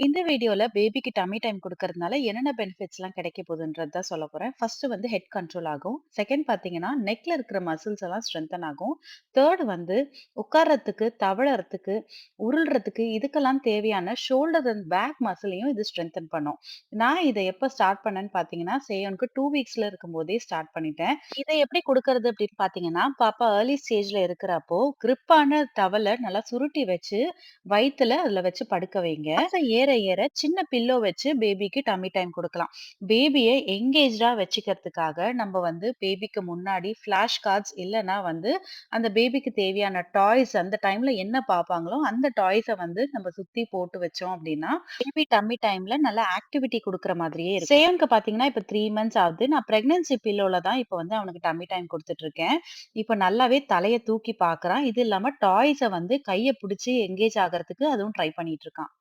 இந்த வீடியோல பேபிக்கு டம்மி டைம் குடுக்கறதுனால என்னென்ன பெனிஃபிட்ஸ்லாம் கிடைக்க போகுதுன்றது தான் சொல்லப் போறேன். ஃபர்ஸ்ட் வந்து ஹெட் கண்ட்ரோல் ஆகும். செகண்ட் பார்த்தீங்கன்னா, நெக்ல இருக்கிற மசில்ஸ் எல்லாம் ஸ்ட்ரெங்தன் ஆகும். தேர்ட் வந்து உட்கார்றதுக்கு, தவழறதுக்கு, உருள்றதுக்கு இதுக்கெல்லாம் தேவையான ஷோல்டர் அண்ட் பேக் மசிலையும் இது ஸ்ட்ரெங்தன் பண்ணும். நான் இத எப்ப ஸ்டார்ட் பண்ணேன்னு பார்த்தீங்கன்னா, சேயோனுக்கு 2 வீக்ஸ்ல இருக்கும்போதே ஸ்டார்ட் பண்ணிட்டேன். இத எப்படி குடுக்கறது அப்படின்னு பார்த்தீங்கன்னா, பாப்பா ஏர்லி ஸ்டேஜ்ல இருக்கிறப்போ, கிரிப்பான டவல நல்லா சுருட்டி வச்சு வயித்துல அதுல வச்சு படுக்க வைங்க. மாசம் ஏற ஏற சின்ன பில்லோ வச்சு பேபிக்கு டம்மி டைம் குடுக்கலாம். பேபிய எங்கேஜ்டா வச்சுக்கிறதுக்காக நம்ம வந்து பேபிக்கு முன்னாடி ஃபிளாஷ் கார்ட்ஸ் இல்லன்னா வந்து அந்த பேபிக்கு தேவையான டாய்ஸ் அந்த டைம்ல என்ன பார்ப்பாங்களோ அந்த டாய்ஸ வந்து நம்ம சுத்தி போட்டு வச்சோம் அப்படின்னா, பேபி டம்மி டைம்ல நல்ல ஆக்டிவிட்டி குடுக்குற மாதிரியே இருக்கும். சேவனுக்கு பார்த்தீங்கன்னா, இப்ப 3 மந்த்ஸ் ஆகுது. நான் பிரெக்னன்சி பில்லோல தான் இப்ப வந்து அவனுக்கு டம்மி டைம் குடுத்துட்டு இருக்கேன். இப்ப நல்லாவே தலைய தூக்கி பார்க்குறான். இது இல்லாம டாய்ஸ வந்து கைய புடிச்சு எங்கேஜ் ஆகுறதுக்கு அதுவும் ட்ரை பண்ணிட்டு இருக்கான்.